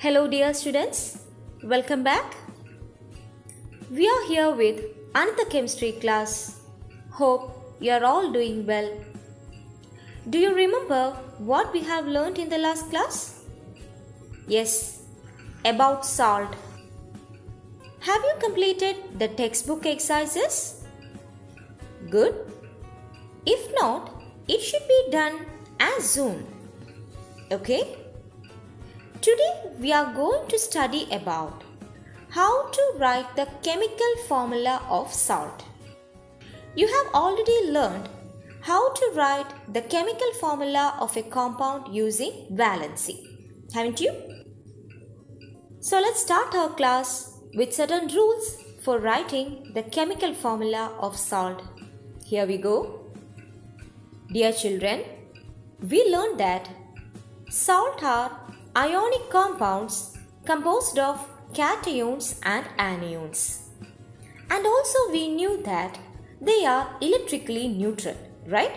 Hello dear students, welcome back. We are here with another chemistry class. Hope you are all doing well. Do you remember what we have learned in the last class? Yes, about salt. Have you completed the textbook exercises? Good. If not, it should be done as soon. Okay? Today we are going to study about how to write the chemical formula of salt. You have already learned how to write the chemical formula of a compound using valency, haven't you? So let's start our class with certain rules for writing the chemical formula of salt. Here we go. Dear children, we learned that salt are ionic compounds composed of cations and anions. And also we knew that they are electrically neutral, right?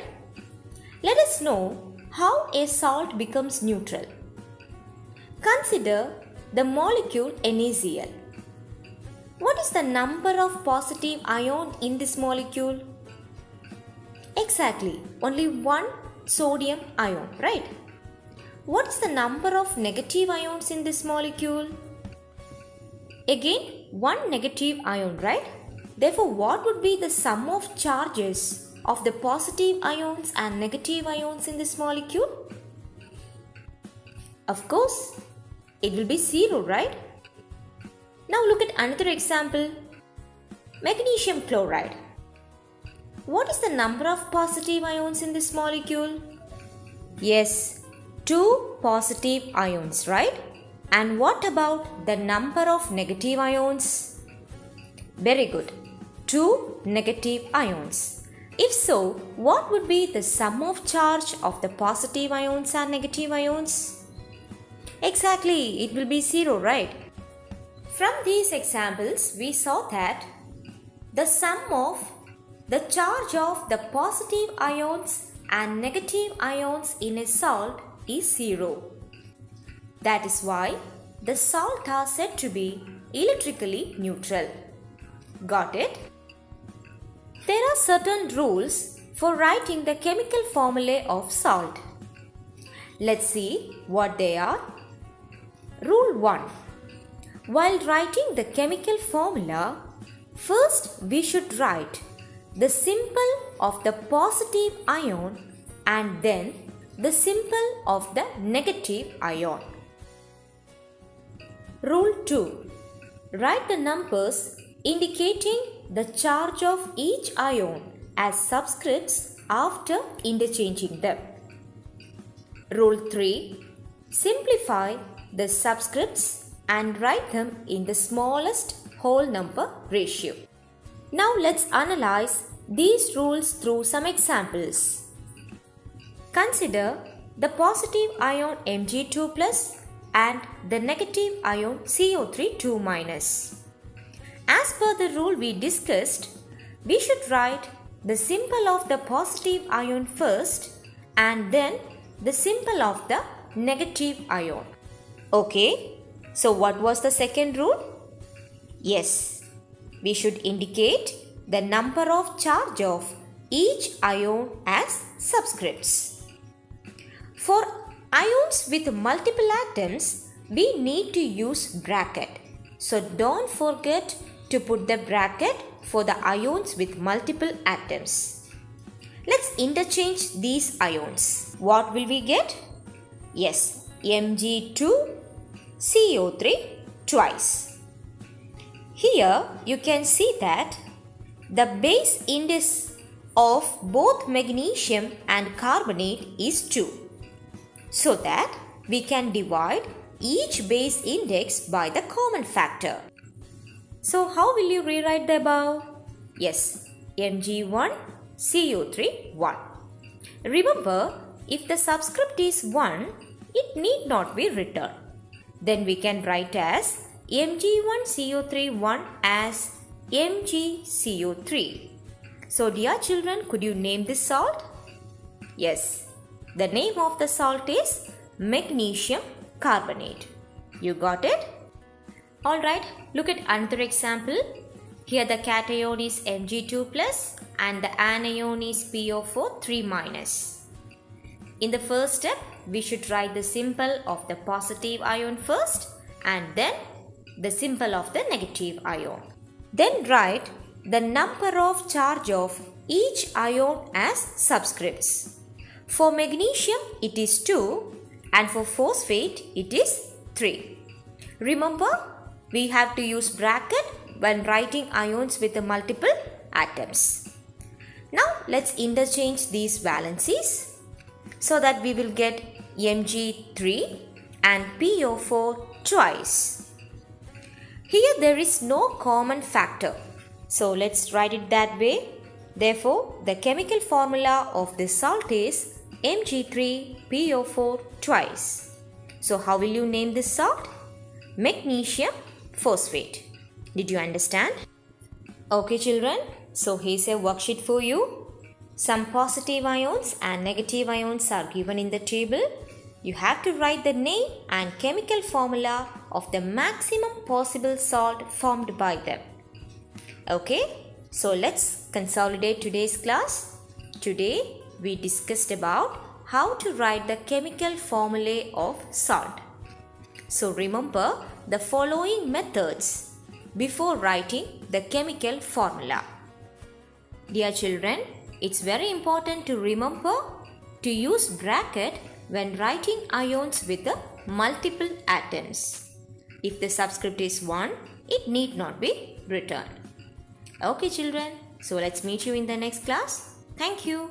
Let us know how a salt becomes neutral. Consider the molecule NaCl. What is the number of positive ion in this molecule? Exactly, only one sodium ion, right? What is the number of negative ions in this molecule? Again, one negative ion, right? Therefore, what would be the sum of charges of the positive ions and negative ions in this molecule? Of course, it will be 0, right? Now look at another example. Magnesium chloride. What is the number of positive ions in this molecule? Yes, 2 positive ions, right? And what about the number of negative ions? Very good. 2 negative ions. If so, what would be the sum of charge of the positive ions and negative ions? Exactly, it will be 0, right? From these examples, we saw that the sum of the charge of the positive ions and negative ions in a salt is 0. That is why the salt are said to be electrically neutral. Got it? There are certain rules for writing the chemical formulae of salt. Let's see what they are. Rule 1. While writing the chemical formula, first we should write the symbol of the positive ion and then the symbol of the negative ion. Rule 2. Write the numbers indicating the charge of each ion as subscripts after interchanging them. Rule 3. Simplify the subscripts and write them in the smallest whole number ratio. Now let's analyze these rules through some examples. Consider the positive ion Mg2 plus and the negative ion CO3 2 minus. As per the rule we discussed, we should write the symbol of the positive ion first and then the symbol of the negative ion. Okay, so what was the second rule? Yes, we should indicate the number of charge of each ion as subscripts. For ions with multiple atoms, we need to use bracket. So don't forget to put the bracket for the ions with multiple atoms. Let's interchange these ions. What will we get? Yes, Mg2 CO3 twice. Here you can see that the base index of both magnesium and carbonate is 2. So that we can divide each base index by the common factor. So how will you rewrite the above? Yes, Mg1 CO3 1. Remember, if the subscript is 1, it need not be written. Then we can write as Mg1 CO3 1 as MgCO3. So dear children, could you name this salt? Yes, the name of the salt is magnesium carbonate. You got it? Alright, look at another example. Here the cation is Mg2 plus and the anion is PO4 3 minus. In the first step, we should write the symbol of the positive ion first and then the symbol of the negative ion. Then write the number of charge of each ion as subscripts. For magnesium it is 2 and for phosphate it is 3. Remember, we have to use bracket when writing ions with the multiple atoms. Now let's interchange these valencies so that we will get Mg3 and PO4 twice. Here there is no common factor, so let's write it that way. Therefore, the chemical formula of this salt is Mg3PO4 twice. So how will you name this salt? Magnesium phosphate. Did you understand? Okay children, so here's a worksheet for you. Some positive ions and negative ions are given in the table. You have to write the name and chemical formula of the maximum possible salt formed by them. Okay, so let's consolidate today's class. Today we discussed about how to write the chemical formulae of salt. So remember the following methods before writing the chemical formula. Dear children, it's very important to remember to use bracket when writing ions with the multiple atoms. If the subscript is 1, it need not be written. Okay children, so let's meet you in the next class. Thank you.